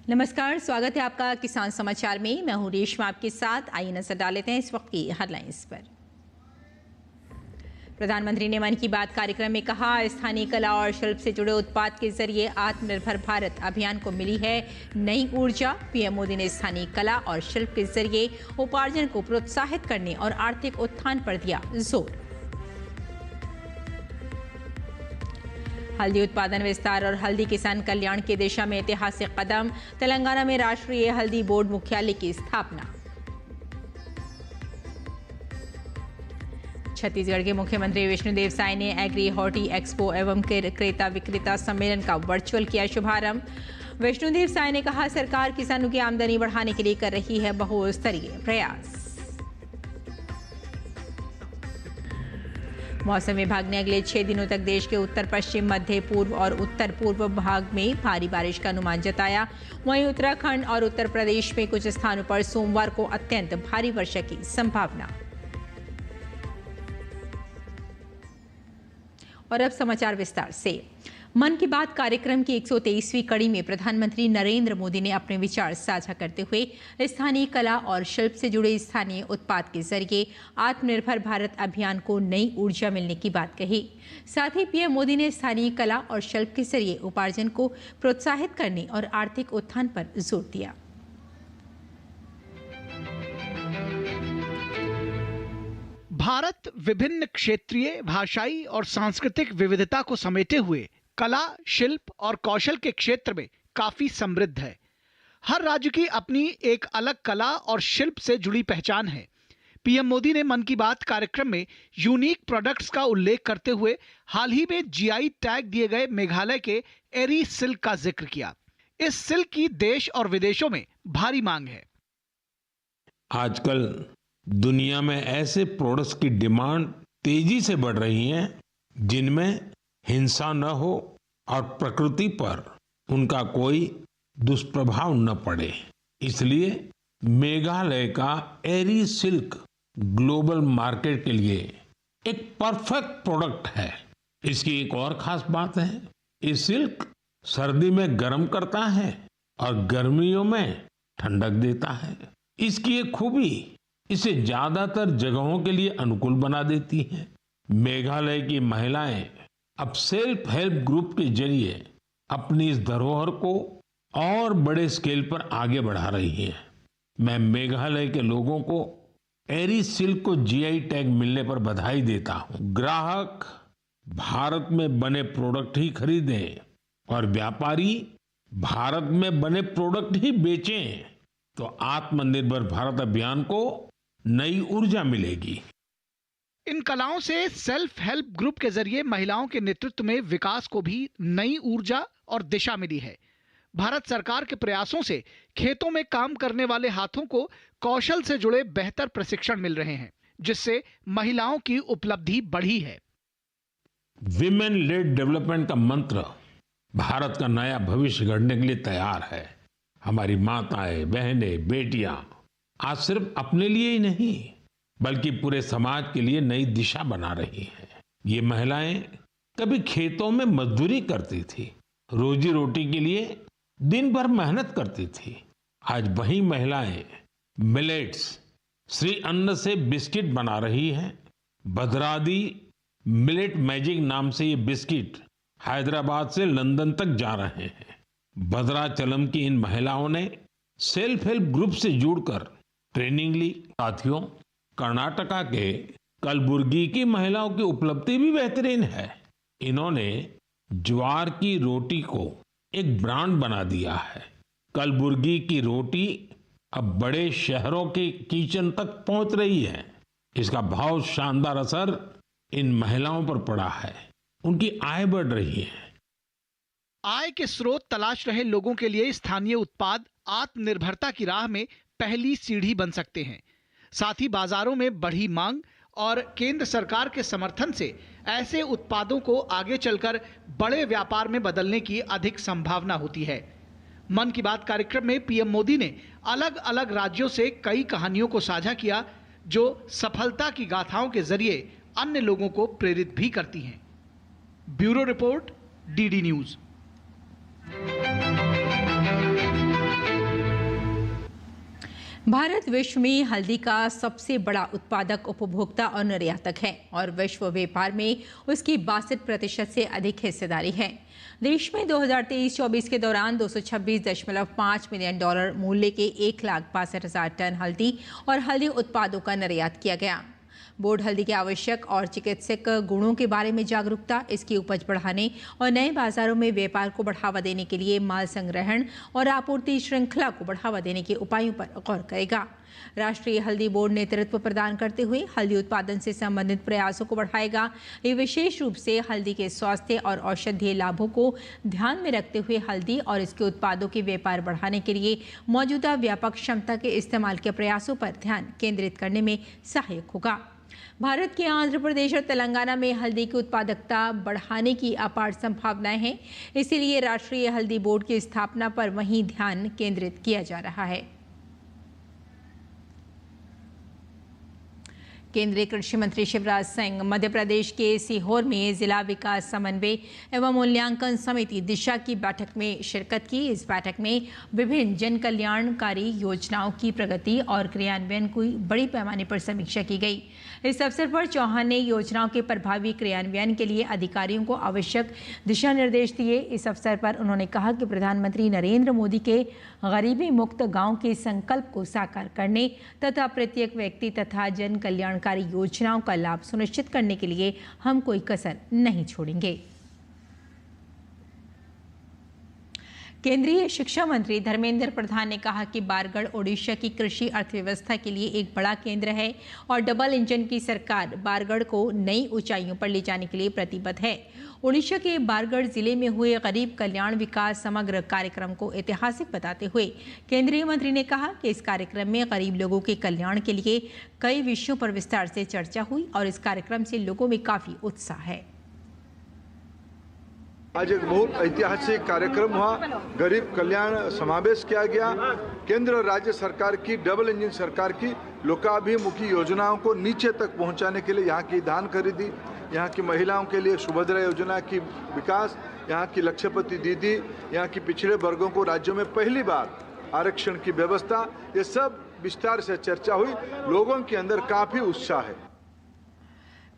नमस्कार, स्वागत है आपका किसान समाचार में। मैं हूं रेशमा आपके साथ। आइए नजर डाल लेते हैं इस वक्त की हेडलाइंस पर। प्रधानमंत्री ने मन की बात कार्यक्रम में कहा, स्थानीय कला और शिल्प से जुड़े उत्पाद के जरिए आत्मनिर्भर भारत अभियान को मिली है नई ऊर्जा। पीएम मोदी ने स्थानीय कला और शिल्प के जरिए उपार्जन को प्रोत्साहित करने और आर्थिक उत्थान पर दिया जोर। हल्दी उत्पादन विस्तार और हल्दी किसान कल्याण की दिशा में ऐतिहासिक कदम। तेलंगाना में राष्ट्रीय हल्दी बोर्ड मुख्यालय की स्थापना। छत्तीसगढ़ के मुख्यमंत्री विष्णुदेव साय ने एग्री हॉर्टी एक्सपो एवं क्रेता विक्रेता सम्मेलन का वर्चुअल किया शुभारंभ। विष्णुदेव साय ने कहा, सरकार किसानों की आमदनी बढ़ाने के लिए कर रही है बहुस्तरीय प्रयास। मौसम विभाग ने अगले 6 दिनों तक देश के उत्तर पश्चिम, मध्य पूर्व और उत्तर पूर्व भाग में भारी बारिश का अनुमान जताया। वहीं उत्तराखंड और उत्तर प्रदेश में कुछ स्थानों पर सोमवार को अत्यंत भारी वर्षा की संभावना। और अब समाचार विस्तार से। मन की बात कार्यक्रम की 123वीं कड़ी में प्रधानमंत्री नरेंद्र मोदी ने अपने विचार साझा करते हुए स्थानीय कला और शिल्प से जुड़े स्थानीय उत्पाद के जरिए आत्मनिर्भर भारत अभियान को नई ऊर्जा मिलने की बात कही। साथ ही पीएम मोदी ने स्थानीय कला और शिल्प के जरिए उपार्जन को प्रोत्साहित करने और आर्थिक उत्थान पर जोर दिया। भारत विभिन्न क्षेत्रीय, भाषाई और सांस्कृतिक विविधता को समेटे हुए कला, शिल्प और कौशल के क्षेत्र में काफी समृद्ध है। हर राज्य की अपनी एक अलग कला और शिल्प से जुड़ी पहचान है। पीएम मोदी ने मन की बात कार्यक्रम में यूनिक प्रोडक्ट्स का उल्लेख करते हुए हाल ही में जीआई टैग दिए गए मेघालय के एरी सिल्क का जिक्र किया। इस सिल्क की देश और विदेशों में भारी मांग है। आजकल दुनिया में ऐसे प्रोडक्ट्स की डिमांड तेजी से बढ़ रही है जिनमें हिंसा न हो और प्रकृति पर उनका कोई दुष्प्रभाव न पड़े। इसलिए मेघालय का एरी सिल्क ग्लोबल मार्केट के लिए एक परफेक्ट प्रोडक्ट है। इसकी एक और खास बात है, ये सिल्क सर्दी में गर्म करता है और गर्मियों में ठंडक देता है। इसकी एक खूबी इसे ज्यादातर जगहों के लिए अनुकूल बना देती है। मेघालय की महिलाएं अब सेल्फ हेल्प ग्रुप के जरिए अपनी इस धरोहर को और बड़े स्केल पर आगे बढ़ा रही है। मैं मेघालय के लोगों को एरी सिल्क को जीआई टैग मिलने पर बधाई देता हूं। ग्राहक भारत में बने प्रोडक्ट ही खरीदें और व्यापारी भारत में बने प्रोडक्ट ही बेचें तो आत्मनिर्भर भारत अभियान को नई ऊर्जा मिलेगी। इन कलाओं से सेल्फ हेल्प ग्रुप के जरिए महिलाओं के नेतृत्व में विकास को भी नई ऊर्जा और दिशा मिली है। भारत सरकार के प्रयासों से खेतों में काम करने वाले हाथों को कौशल से जुड़े बेहतर प्रशिक्षण मिल रहे हैं, जिससे महिलाओं की उपलब्धि बढ़ी है। विमेन लेड डेवलपमेंट का मंत्र भारत का नया भविष्य गढ़ने के लिए तैयार है। हमारी माताएं, बहनें, बेटियां आज सिर्फ अपने लिए ही नहीं बल्कि पूरे समाज के लिए नई दिशा बना रही हैं। ये महिलाएं कभी खेतों में मजदूरी करती थी, रोजी रोटी के लिए दिन भर मेहनत करती थी। आज वही महिलाएं मिलेट्स, श्री अन्न से बिस्किट बना रही हैं। भद्रादी मिलेट मैजिक नाम से ये बिस्किट हैदराबाद से लंदन तक जा रहे हैं। भद्राचलम की इन महिलाओं ने सेल्फ हेल्प ग्रुप से जुड़कर ट्रेनिंग ली। साथियों, कर्नाटका के कलबुर्गी की महिलाओं की उपलब्धि भी बेहतरीन है। इन्होंने ज्वार की रोटी को एक ब्रांड बना दिया है। कलबुर्गी की रोटी अब बड़े शहरों के किचन तक पहुंच रही है। इसका बहुत शानदार असर इन महिलाओं पर पड़ा है। उनकी आय बढ़ रही है। आय के स्रोत तलाश रहे लोगों के लिए स्थानीय उत्पाद आत्मनिर्भरता की राह में पहली सीढ़ी बन सकते हैं। साथ ही बाजारों में बढ़ी मांग और केंद्र सरकार के समर्थन से ऐसे उत्पादों को आगे चलकर बड़े व्यापार में बदलने की अधिक संभावना होती है। मन की बात कार्यक्रम में पीएम मोदी ने अलग अलग राज्यों से कई कहानियों को साझा किया जो सफलता की गाथाओं के जरिए अन्य लोगों को प्रेरित भी करती हैं। Bureau report, DD news. Bharat विश्व में हल्दी का सबसे बड़ा उत्पादक, उपभोक्ता और निर्यातक है और विश्व व्यापार में उसकी 62% से अधिक हिस्सेदारी है। देश में 2023-24 के दौरान $226.5 मिलियन मूल्य के 1,62,000 टन हल्दी और हल्दी उत्पादों का निर्यात किया गया। बोर्ड हल्दी के आवश्यक और चिकित्सक गुणों के बारे में जागरूकता, इसकी उपज बढ़ाने और नए बाजारों में व्यापार को बढ़ावा देने के लिए माल संग्रहण और आपूर्ति श्रृंखला को बढ़ावा देने के उपायों पर गौर करेगा। राष्ट्रीय हल्दी बोर्ड नेतृत्व प्रदान करते हुए हल्दी उत्पादन से संबंधित प्रयासों को बढ़ाएगा। ये विशेष रूप से हल्दी के स्वास्थ्य और औषधीय लाभों को ध्यान में रखते हुए हल्दी और इसके उत्पादों के व्यापार बढ़ाने के लिए मौजूदा व्यापक क्षमता के इस्तेमाल के प्रयासों पर ध्यान केंद्रित करने में सहायक होगा। भारत के आंध्र प्रदेश और तेलंगाना में हल्दी की उत्पादकता बढ़ाने की अपार संभावनाएं हैं, इसीलिए राष्ट्रीय हल्दी बोर्ड की स्थापना पर वहीं ध्यान केंद्रित किया जा रहा है। केंद्रीय कृषि मंत्री शिवराज सिंह मध्य प्रदेश के सीहोर में जिला विकास समन्वय एवं मूल्यांकन समिति दिशा की बैठक में शिरकत की। इस बैठक में विभिन्न जन कल्याणकारी योजनाओं की प्रगति और क्रियान्वयन की बड़ी पैमाने पर समीक्षा की गई। इस अवसर पर चौहान ने योजनाओं के प्रभावी क्रियान्वयन के लिए अधिकारियों को आवश्यक दिशा निर्देश दिए। इस अवसर पर उन्होंने कहा कि प्रधानमंत्री नरेंद्र मोदी के गरीबी मुक्त गांव के संकल्प को साकार करने तथा प्रत्येक व्यक्ति तथा जन कल्याणकारी योजनाओं का लाभ सुनिश्चित करने के लिए हम कोई कसर नहीं छोड़ेंगे। केंद्रीय शिक्षा मंत्री धर्मेंद्र प्रधान ने कहा कि बारगढ़ ओडिशा की कृषि अर्थव्यवस्था के लिए एक बड़ा केंद्र है और डबल इंजन की सरकार बारगढ़ को नई ऊंचाइयों पर ले जाने के लिए प्रतिबद्ध है। ओडिशा के बारगढ़ जिले में हुए गरीब कल्याण विकास समग्र कार्यक्रम को ऐतिहासिक बताते हुए केंद्रीय मंत्री ने कहा कि इस कार्यक्रम में गरीब लोगों के कल्याण के लिए कई विषयों पर विस्तार से चर्चा हुई और इस कार्यक्रम से लोगों में काफी उत्साह है। आज एक बहुत ऐतिहासिक कार्यक्रम हुआ, गरीब कल्याण समावेश किया गया। केंद्र और राज्य सरकार की डबल इंजन सरकार की लोकाभिमुखी योजनाओं को नीचे तक पहुंचाने के लिए यहाँ की धान खरीदी, यहाँ की महिलाओं के लिए सुभद्रा योजना की विकास, यहाँ की लक्ष्यपति दीदी, यहाँ की पिछड़े वर्गों को राज्यों में पहली बार आरक्षण की व्यवस्था, ये सब विस्तार से चर्चा हुई। लोगों के अंदर काफी उत्साह है।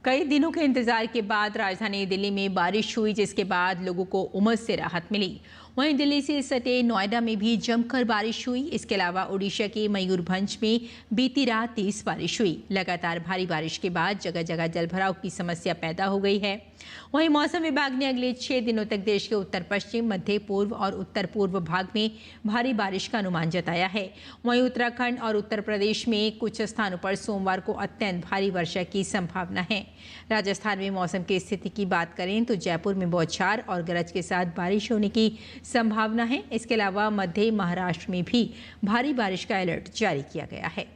कई दिनों के इंतजार के बाद राजधानी दिल्ली में बारिश हुई, जिसके बाद लोगों को उमस से राहत मिली। वहीं दिल्ली से सटे नोएडा में भी जमकर बारिश हुई। इसके अलावा ओडिशा के मयूरभंज में बीती रात तेज बारिश हुई। लगातार भारी बारिश के बाद जगह जगह जलभराव की समस्या पैदा हो गई है। वहीं मौसम विभाग ने अगले 6 दिनों तक देश के उत्तर पश्चिम, मध्य पूर्व और उत्तर पूर्व भाग में भारी बारिश का अनुमान जताया है। वहीं उत्तराखंड और उत्तर प्रदेश में कुछ स्थानों पर सोमवार को अत्यंत भारी वर्षा की संभावना है। राजस्थान में मौसम की स्थिति की बात करें तो जयपुर में बौछार और गरज के साथ बारिश होने की संभावना है। इसके अलावा मध्य महाराष्ट्र में भी भारी बारिश का अलर्ट जारी किया गया है।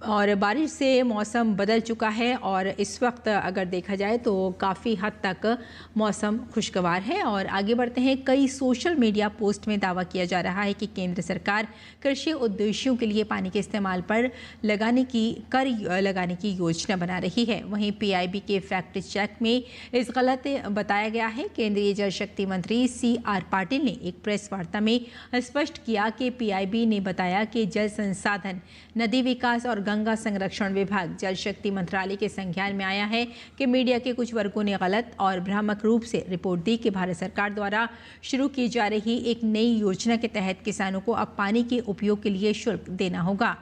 और बारिश से मौसम बदल चुका है और इस वक्त अगर देखा जाए तो काफ़ी हद तक मौसम खुशगवार है। और आगे बढ़ते हैं। कई सोशल मीडिया पोस्ट में दावा किया जा रहा है कि केंद्र सरकार कृषि उद्देश्यों के लिए पानी के इस्तेमाल पर लगाने की योजना बना रही है। वहीं पीआईबी के फैक्ट चेक में इस गलत बताया गया है। केंद्रीय जल शक्ति मंत्री CR पाटिल ने एक प्रेस वार्ता में स्पष्ट किया कि पीआईबी ने बताया कि जल संसाधन, नदी विकास और गंगा संरक्षण विभाग जल शक्ति मंत्रालय के संज्ञान में आया है कि मीडिया के कुछ वर्गों ने गलत और भ्रामक रूप से रिपोर्ट दी कि भारत सरकार द्वारा शुरू की जा रही एक नई योजना के तहत किसानों को अब पानी के उपयोग के लिए शुल्क देना होगा।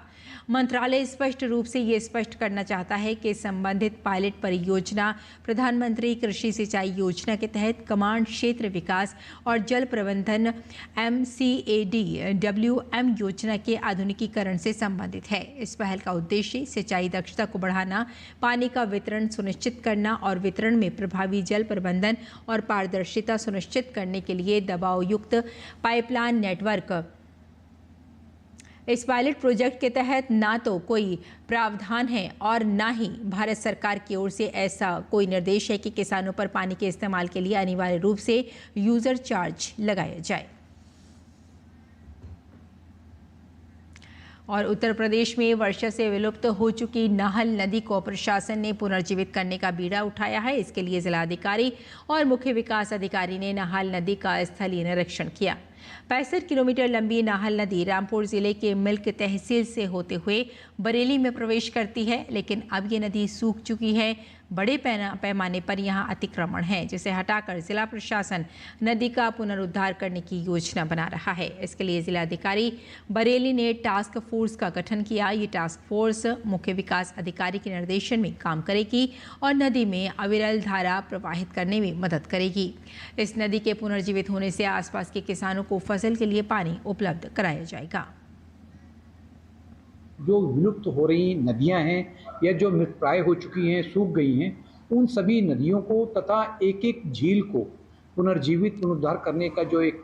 मंत्रालय स्पष्ट रूप से ये स्पष्ट करना चाहता है कि संबंधित पायलट परियोजना प्रधानमंत्री कृषि सिंचाई योजना के तहत कमांड क्षेत्र विकास और जल प्रबंधन MCADWM योजना के आधुनिकीकरण से संबंधित है। इस पहल का उद्देश्य सिंचाई दक्षता को बढ़ाना, पानी का वितरण सुनिश्चित करना और वितरण में प्रभावी जल प्रबंधन और पारदर्शिता सुनिश्चित करने के लिए दबाव युक्त पाइपलाइन नेटवर्क। इस पायलट प्रोजेक्ट के तहत ना तो कोई प्रावधान है और ना ही भारत सरकार की ओर से ऐसा कोई निर्देश है कि किसानों पर पानी के इस्तेमाल के लिए अनिवार्य रूप से यूजर चार्ज लगाया जाए। और उत्तर प्रदेश में वर्षा से विलुप्त हो चुकी नाहल नदी को प्रशासन ने पुनर्जीवित करने का बीड़ा उठाया है। इसके लिए जिलाधिकारी और मुख्य विकास अधिकारी ने नाहल नदी का स्थलीय निरीक्षण किया। 65 किलोमीटर लंबी नाहल नदी रामपुर जिले के मिल्क तहसील से होते हुए बरेली में प्रवेश करती है, लेकिन अब ये नदी सूख चुकी है। बड़े पैमाने पर यहां अतिक्रमण है, जिसे हटाकर जिला प्रशासन नदी का पुनरुद्धार करने की योजना बना रहा है। इसके लिए जिलाधिकारी बरेली ने टास्क फोर्स का गठन किया। ये टास्क फोर्स मुख्य विकास अधिकारी के निर्देशन में काम करेगी और नदी में अविरल धारा प्रवाहित करने में मदद करेगी। इस नदी के पुनर्जीवित होने से आसपास के किसानों को फसल के लिए पानी उपलब्ध कराया जाएगा। जो विलुप्त हो रही नदियां हैं या जो मृतप्राय हो चुकी हैं, सूख गई हैं, उन सभी नदियों को तथा एक एक झील को पुनर्जीवित पुनरुद्धार करने का जो एक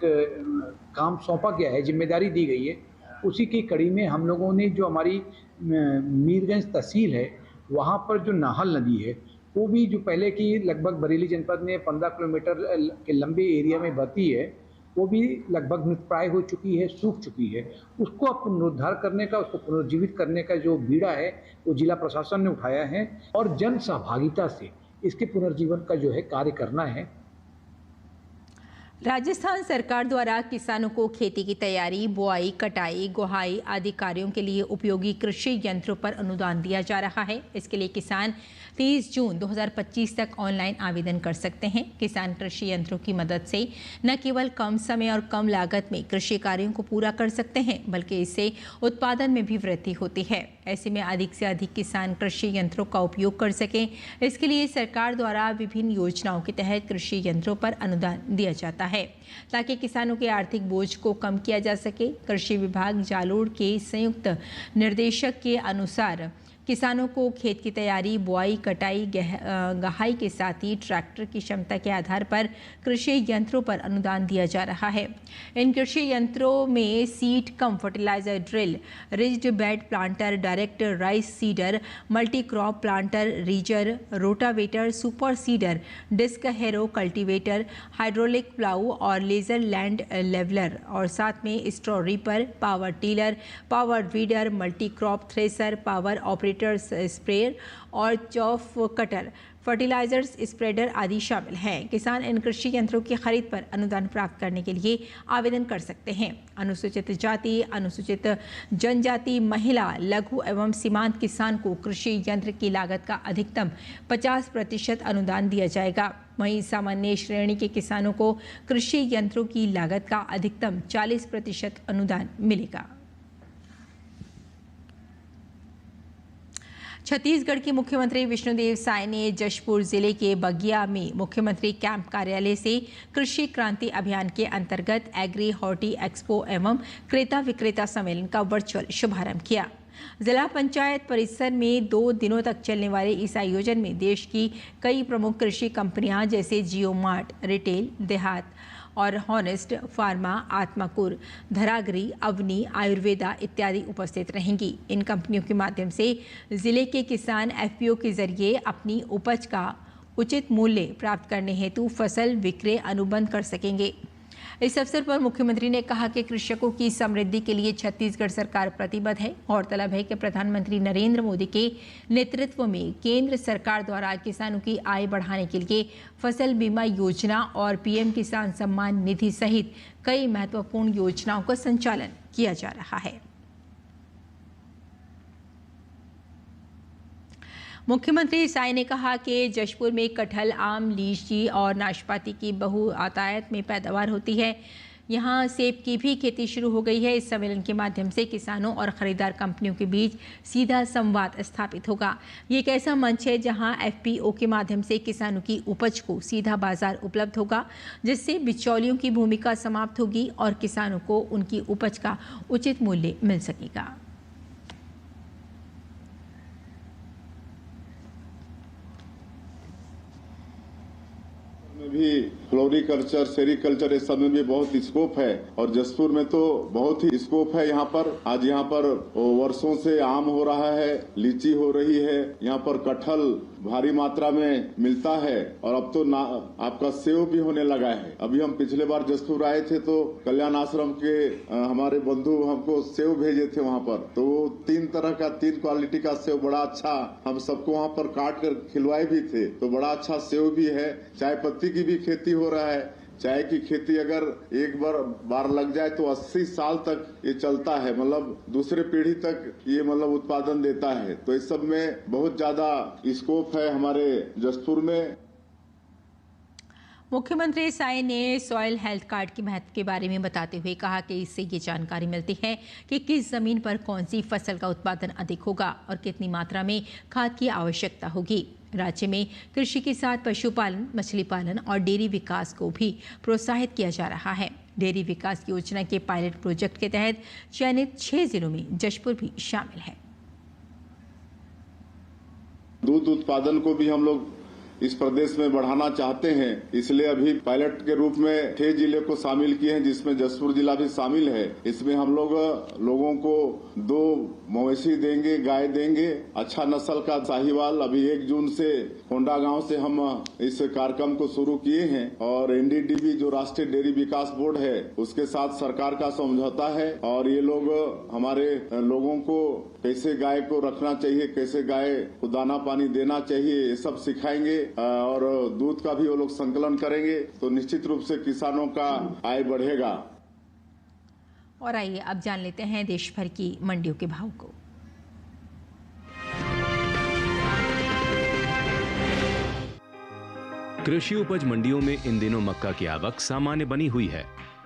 काम सौंपा गया है, जिम्मेदारी दी गई है, उसी की कड़ी में हम लोगों ने जो हमारी मीरगंज तहसील है वहाँ पर जो नाहल नदी है वो भी जो पहले की लगभग बरेली जनपद में 15 किलोमीटर के लंबे एरिया में बहती है, वो भी लगभग मृतप्राय हो चुकी है, सूख चुकी है। उसको अब पुनरुद्धार करने का, उसको पुनर्जीवित करने का जो बीड़ा है वो जिला प्रशासन ने उठाया है और जन सहभागिता से इसके पुनर्जीवन का जो है कार्य करना है। राजस्थान सरकार द्वारा किसानों को खेती की तैयारी, बुआई, कटाई, गुहाई आदि कार्यों के लिए उपयोगी कृषि यंत्रों पर अनुदान दिया जा रहा है। इसके लिए किसान 30 जून 2025 तक ऑनलाइन आवेदन कर सकते हैं। किसान कृषि यंत्रों की मदद से न केवल कम समय और कम लागत में कृषि कार्यों को पूरा कर सकते हैं, बल्कि इससे उत्पादन में भी वृद्धि होती है। ऐसे में अधिक से अधिक किसान कृषि यंत्रों का उपयोग कर सकें, इसके लिए सरकार द्वारा विभिन्न योजनाओं के तहत कृषि यंत्रों पर अनुदान दिया जाता है, ताकि किसानों के आर्थिक बोझ को कम किया जा सके। कृषि विभाग जालोर के संयुक्त निर्देशक के अनुसार किसानों को खेत की तैयारी, बुआई, कटाई, गहाई के साथ ही ट्रैक्टर की क्षमता के आधार पर कृषि यंत्रों पर अनुदान दिया जा रहा है। इन कृषि यंत्रों में seed cum fertiliser drill, ridged bed planter, direct rice seeder, multi crop planter, ridger, rotavator, super seeder, disc harrow cultivator, hydraulic plough और लेजर लैंड लेवलर और साथ में straw reaper, power tiller, power weeder, multi crop thresher, power operator sprayer और chaff cutter, fertilisers spreader आदि शामिल हैं। किसान इन कृषि यंत्रों की खरीद पर अनुदान प्राप्त करने के लिए आवेदन कर सकते हैं। अनुसूचित जाति, अनुसूचित जनजाति, महिला, लघु एवं सीमांत किसान को कृषि यंत्र की लागत का अधिकतम 50% अनुदान दिया जाएगा। वहीं सामान्य श्रेणी के किसानों को कृषि यंत्रों की लागत का अधिकतम 40% अनुदान मिलेगा। छत्तीसगढ़ के मुख्यमंत्री विष्णुदेव साय ने जशपुर जिले के बगिया में मुख्यमंत्री कैंप कार्यालय से कृषि क्रांति अभियान के अंतर्गत एग्री हॉर्टी एक्सपो एवं क्रेता विक्रेता सम्मेलन का वर्चुअल शुभारंभ किया। जिला पंचायत परिसर में 2 दिनों तक चलने वाले इस आयोजन में देश की कई प्रमुख कृषि कंपनियां जैसे जियो मार्ट, रिटेल, देहात और हॉनेस्ट, फार्मा, आत्माकुर, धरागरी, अवनी, आयुर्वेदा इत्यादि उपस्थित रहेंगी। इन कंपनियों के माध्यम से जिले के किसान एफपीओ के जरिए अपनी उपज का उचित मूल्य प्राप्त करने हेतु फसल विक्रय अनुबंध कर सकेंगे। इस अवसर पर मुख्यमंत्री ने कहा कि कृषकों की समृद्धि के लिए छत्तीसगढ़ सरकार प्रतिबद्ध है। गौरतलब है कि प्रधानमंत्री नरेंद्र मोदी के नेतृत्व में केंद्र सरकार द्वारा किसानों की आय बढ़ाने के लिए फसल बीमा योजना और पीएम किसान सम्मान निधि सहित कई महत्वपूर्ण योजनाओं का संचालन किया जा रहा है। मुख्यमंत्री साय ने कहा कि जशपुर में कटहल, आम, लीची और नाशपाती की बहुआतायत में पैदावार होती है। यहाँ सेब की भी खेती शुरू हो गई है। इस सम्मेलन के माध्यम से किसानों और खरीदार कंपनियों के बीच सीधा संवाद स्थापित होगा। ये एक ऐसा मंच है जहाँ एफपीओ के माध्यम से किसानों की उपज को सीधा बाजार उपलब्ध होगा, जिससे बिचौलियों की भूमिका समाप्त होगी और किसानों को उनकी उपज का उचित मूल्य मिल सकेगा। भी फ्लोरिकल्चर, सेरिकल्चर, इस सब में भी बहुत स्कोप है और जसपुर में तो बहुत ही स्कोप है। यहाँ पर आज यहाँ पर वर्षों से आम हो रहा है, लीची हो रही है, यहाँ पर कटहल भारी मात्रा में मिलता है और अब तो आपका सेव भी होने लगा है। अभी हम पिछले बार जसपुर आए थे तो कल्याण आश्रम के हमारे बंधु हमको सेव भेजे थे वहाँ पर, तो वो 3 तरह का 3 क्वालिटी का सेव बड़ा अच्छा हम सबको वहाँ पर काट कर खिलवाए भी थे। तो बड़ा अच्छा सेव भी है, चाय पत्ती की भी खेती हो रहा है, चाय की खेती अगर एक बार लग जाए तो 80 साल तक ये चलता है, मतलब दूसरे पीढ़ी तक ये मतलब उत्पादन देता है। तो इस सब में बहुत ज्यादा स्कोप है हमारे जसपुर में। मुख्यमंत्री साय ने सॉइल हेल्थ कार्ड के महत्व के बारे में बताते हुए कहा कि इससे ये जानकारी मिलती है कि किस जमीन पर कौन सी फसल का उत्पादन अधिक होगा और कितनी मात्रा में खाद की आवश्यकता होगी। राज्य में कृषि के साथ पशुपालन, मछली पालन और डेयरी विकास को भी प्रोत्साहित किया जा रहा है। डेयरी विकास योजना के पायलट प्रोजेक्ट के तहत चयनित 6 जिलों में जशपुर भी शामिल है। दूध उत्पादन को भी हम लोग इस प्रदेश में बढ़ाना चाहते हैं, इसलिए अभी पायलट के रूप में 6 जिले को शामिल किए हैं, जिसमें जसपुर जिला भी शामिल है। इसमें हम लोगों को 2 मवेशी देंगे, गाय देंगे, अच्छा नस्ल का साहिवाल। अभी 1 जून से होंडा गांव से हम इस कार्यक्रम को शुरू किए हैं और एनडीडीबी जो राष्ट्रीय डेयरी विकास बोर्ड है उसके साथ सरकार का समझौता है और ये लोग हमारे लोगों को कैसे गाय को रखना चाहिए, कैसे गाय को दाना पानी देना चाहिए, ये सब सिखाएंगे और दूध का भी वो लोग संकलन करेंगे, तो निश्चित रूप से किसानों का आय बढ़ेगा। और आइए अब जान लेते हैं देश भर की मंडियों के भाव को। कृषि उपज मंडियों में इन दिनों मक्का की आवक सामान्य बनी हुई है।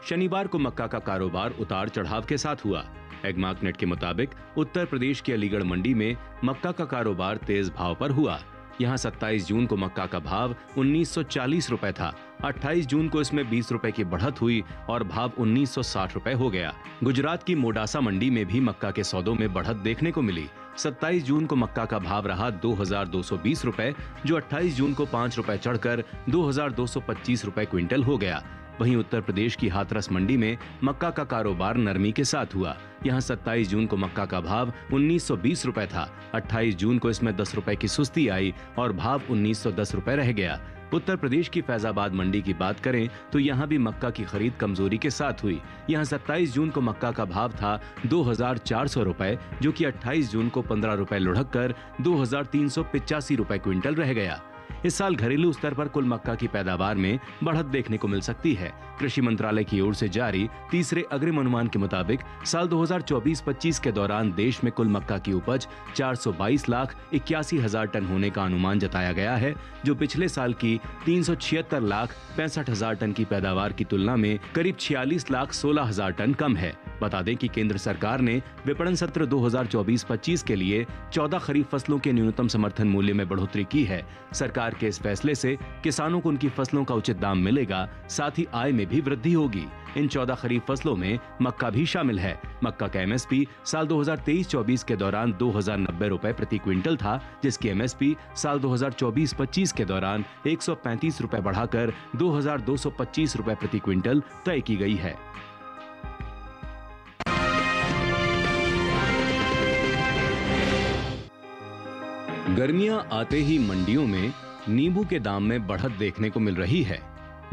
शनिवार को मक्का का कारोबार उतार चढ़ाव के साथ हुआ। एग्मार्कनेट के मुताबिक उत्तर प्रदेश की अलीगढ़ मंडी में मक्का का कारोबार तेज भाव पर हुआ। यहाँ 27 जून को मक्का का भाव 1940 रुपए था। 28 जून को इसमें 20 रुपए की बढ़त हुई और भाव 1960 रुपए हो गया। गुजरात की मोडासा मंडी में भी मक्का के सौदों में बढ़त देखने को मिली। 27 जून को मक्का का भाव रहा 2220 रुपए, जो 28 जून को 5 रुपए चढ़कर 2225 रुपए क्विंटल हो गया। वहीं उत्तर प्रदेश की हाथरस मंडी में मक्का का कारोबार नरमी के साथ हुआ। यहाँ 27 जून को मक्का का भाव 1920 रुपए था। 28 जून को इसमें 10 रुपए की सुस्ती आई और भाव 1910 रुपए रह गया। उत्तर प्रदेश की फैजाबाद मंडी की बात करें तो यहाँ भी मक्का की खरीद कमजोरी के साथ हुई। यहाँ 27 जून को मक्का का भाव था 2400 रुपए, जो कि 28 जून को 15 रुपए लुढ़क कर 2385 रुपए क्विंटल रह गया। इस साल घरेलू स्तर पर कुल मक्का की पैदावार में बढ़त देखने को मिल सकती है। कृषि मंत्रालय की ओर से जारी तीसरे अग्रिम अनुमान के मुताबिक साल 2024-25 के दौरान देश में कुल मक्का की उपज 422,81,000 टन होने का अनुमान जताया गया है, जो पिछले साल की 376,65,000 टन की पैदावार की तुलना में करीब 46,16,000 टन कम है। बता दें कि केंद्र सरकार ने विपणन सत्र 2024-25 के लिए 14 खरीफ फसलों के न्यूनतम समर्थन मूल्य में बढ़ोतरी की है। सरकार के इस फैसले से किसानों को उनकी फसलों का उचित दाम मिलेगा, साथ ही आय में भी वृद्धि होगी। इन 14 खरीफ फसलों में मक्का भी शामिल है। मक्का का एमएसपी साल 2023-24 के दौरान 2090 रुपए प्रति क्विंटल था, जिसकी एमएसपी साल 2024-25 के दौरान 135 रुपए बढ़ाकर 2225 रुपए प्रति क्विंटल तय की गई है। गर्मियां आते ही मंडियों में नींबू के दाम में बढ़त देखने को मिल रही है।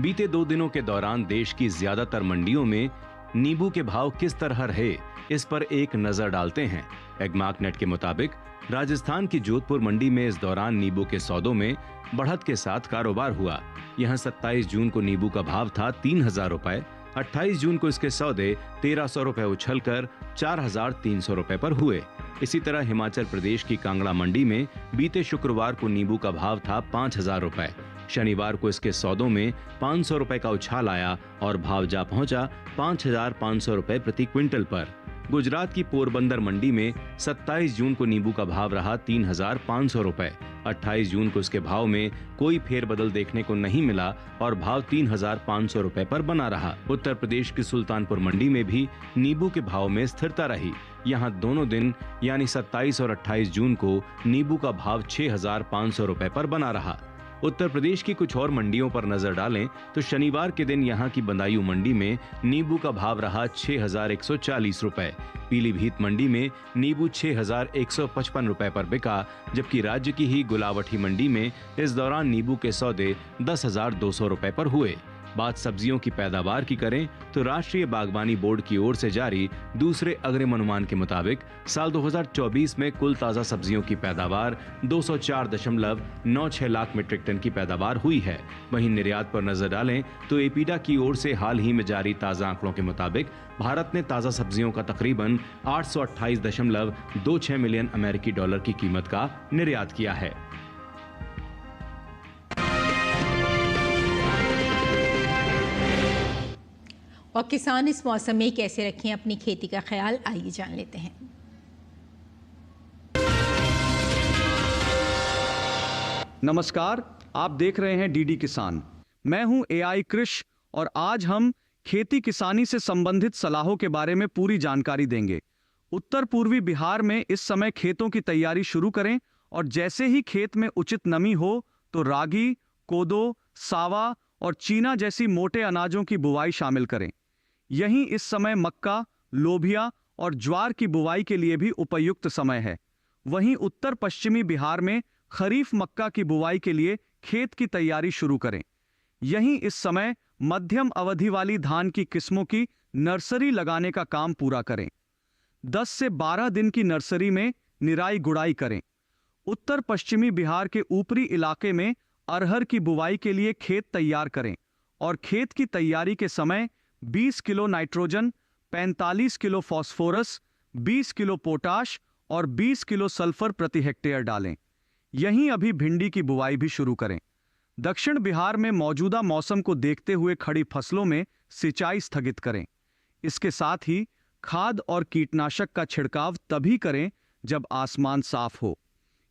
बीते 2 दिनों के दौरान देश की ज्यादातर मंडियों में नींबू के भाव किस तरह रहे, इस पर एक नजर डालते हैं। एग्मार्कनेट के मुताबिक राजस्थान की जोधपुर मंडी में इस दौरान नींबू के सौदों में बढ़त के साथ कारोबार हुआ। यहां 27 जून को नींबू का भाव था 3000 रुपए। 28 जून को इसके सौदे 1300 रुपए उछलकर 4300 रुपए पर हुए। इसी तरह हिमाचल प्रदेश की कांगड़ा मंडी में बीते शुक्रवार को नींबू का भाव था 5000 रुपए। शनिवार को इसके सौदों में 500 रुपए का उछाल आया और भाव जा पहुंचा 5500 रुपए प्रति क्विंटल पर। गुजरात की पोरबंदर मंडी में 27 जून को नींबू का भाव रहा 3500 रुपए। 28 जून को इसके भाव में कोई फेरबदल देखने को नहीं मिला और भाव 3500 रुपए पर बना रहा। उत्तर प्रदेश की सुल्तानपुर मंडी में भी नींबू के भाव में स्थिरता रही। यहाँ दोनों दिन यानी 27 और 28 जून को नींबू का भाव 6500 रुपए पर बना रहा। उत्तर प्रदेश की कुछ और मंडियों पर नजर डालें तो शनिवार के दिन यहाँ की बदायूं मंडी में नींबू का भाव रहा 6140 रुपए। पीलीभीत मंडी में नींबू 6155 रुपए पर बिका, जबकि राज्य की ही गुलावटी मंडी में इस दौरान नींबू के सौदे 10,200 रुपए पर हुए। बात सब्जियों की पैदावार की करें तो राष्ट्रीय बागवानी बोर्ड की ओर से जारी दूसरे अग्रिम अनुमान के मुताबिक साल 2024 में कुल ताजा सब्जियों की पैदावार 204.96 लाख मीट्रिक टन की पैदावार हुई है। वहीं निर्यात पर नजर डालें तो एपीडा की ओर से हाल ही में जारी ताजा आंकड़ों के मुताबिक भारत ने ताजा सब्जियों का तकरीबन 828.26 मिलियन अमेरिकी डॉलर की कीमत का निर्यात किया है। और किसान इस मौसम में कैसे रखें अपनी खेती का ख्याल, आइए जान लेते हैं। नमस्कार, आप देख रहे हैं डीडी किसान। मैं हूं एआई कृष और आज हम खेती किसानी से संबंधित सलाहों के बारे में पूरी जानकारी देंगे। उत्तर पूर्वी बिहार में इस समय खेतों की तैयारी शुरू करें और जैसे ही खेत में उचित नमी हो तो रागी, कोदो, सावा और चीना जैसी मोटे अनाजों की बुवाई शामिल करें। यहीं इस समय मक्का, लोबिया और ज्वार की बुवाई के लिए भी उपयुक्त समय है। वहीं उत्तर पश्चिमी बिहार में खरीफ मक्का की बुवाई के लिए खेत की तैयारी शुरू करें। यहीं इस समय मध्यम अवधि वाली धान की किस्मों की नर्सरी लगाने का काम पूरा करें। 10 से 12 दिन की नर्सरी में निराई गुड़ाई करें। उत्तर पश्चिमी बिहार के ऊपरी इलाके में अरहर की बुवाई के लिए खेत तैयार करें और खेत की तैयारी के समय 20 kilo nitrogen, 45 kilo phosphorus, 20 kilo potash और 20 किलो सल्फर प्रति हेक्टेयर डालें। यहीं अभी भिंडी की बुवाई भी शुरू करें। दक्षिण बिहार में मौजूदा मौसम को देखते हुए खड़ी फसलों में सिंचाई स्थगित करें। इसके साथ ही खाद और कीटनाशक का छिड़काव तभी करें जब आसमान साफ हो।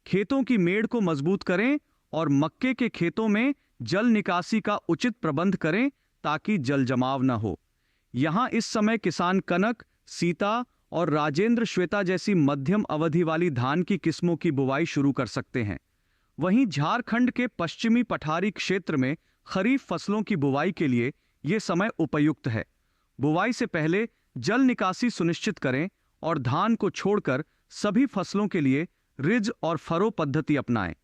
खेतों की मेड़ को मजबूत करें और मक्के के खेतों में जल निकासी का उचित प्रबंध करें ताकि जल जमाव न हो। यहां इस समय किसान कनक, सीता और राजेंद्र श्वेता जैसी मध्यम अवधि वाली धान की किस्मों की बुवाई शुरू कर सकते हैं। वहीं झारखंड के पश्चिमी पठारी क्षेत्र में खरीफ फसलों की बुवाई के लिए यह समय उपयुक्त है। बुवाई से पहले जल निकासी सुनिश्चित करें और धान को छोड़कर सभी फसलों के लिए रिज और फरो पद्धति अपनाएं।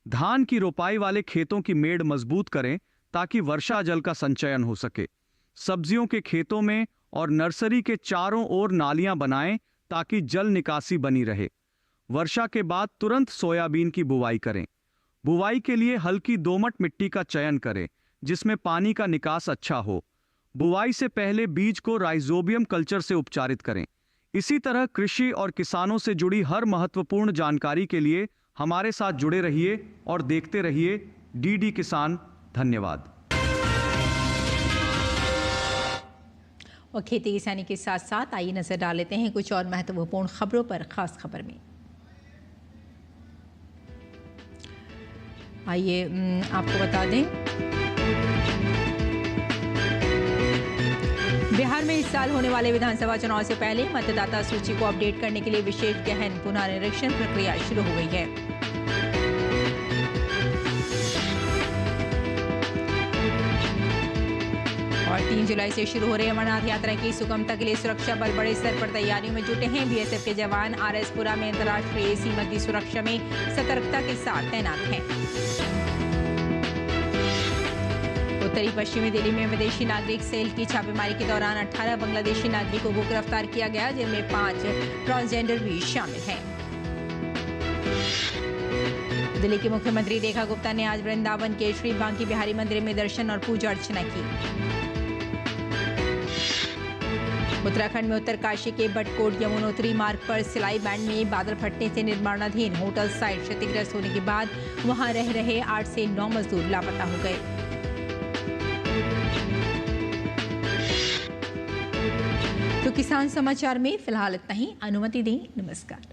धान की रोपाई वाले खेतों की मेड़ मजबूत करें ताकि वर्षा जल का संचयन हो सके। सब्जियों के खेतों में और नर्सरी के चारों ओर नालियां बनाएं ताकि जल निकासी बनी रहे। वर्षा के बाद तुरंत सोयाबीन की बुवाई करें। बुवाई के लिए हल्की दोमट मिट्टी का चयन करें जिसमें पानी का निकास अच्छा हो। बुवाई से पहले बीज को राइजोबियम कल्चर से उपचारित करें। इसी तरह कृषि और किसानों से जुड़ी हर महत्वपूर्ण जानकारी के लिए हमारे साथ जुड़े रहिए और देखते रहिए डीडी किसान। धन्यवाद। और खेती किसानी के साथ साथ आइए नजर डाल लेते हैं कुछ और महत्वपूर्ण खबरों पर। खास खबर में आइए आपको बता दें, बिहार में इस साल होने वाले विधानसभा चुनाव से पहले मतदाता सूची को अपडेट करने के लिए विशेष गहन पुनरीक्षण प्रक्रिया शुरू हो गई है। और 3 जुलाई से शुरू हो रही अमरनाथ यात्रा की सुगमता के लिए सुरक्षा बल बड़े स्तर पर तैयारियों में जुटे हैं। बीएसएफ के जवान आरएसपुरा में अंतर्राष्ट्रीय सीमा की सुरक्षा में सतर्कता के साथ तैनात हैं। उत्तरी पश्चिमी दिल्ली में विदेशी नागरिक सेल की छापेमारी के दौरान 18 बांग्लादेशी नागरिकों को गिरफ्तार किया गया, जिनमें 5 ट्रांसजेंडर भी शामिल हैं। दिल्ली के मुख्यमंत्री रेखा गुप्ता ने आज वृंदावन के श्री बांकी बिहारी मंदिर में दर्शन और पूजा अर्चना की। उत्तराखंड में उत्तरकाशी के बटकोट यमुनोत्री मार्ग पर सिलाई बैंड में बादल फटने से निर्माणाधीन होटल साइट क्षतिग्रस्त होने के बाद वहां रह रहे 8 से 9 मजदूर लापता हो गए। तो किसान समाचार में फिलहाल इतना ही। अनुमति दें। नमस्कार।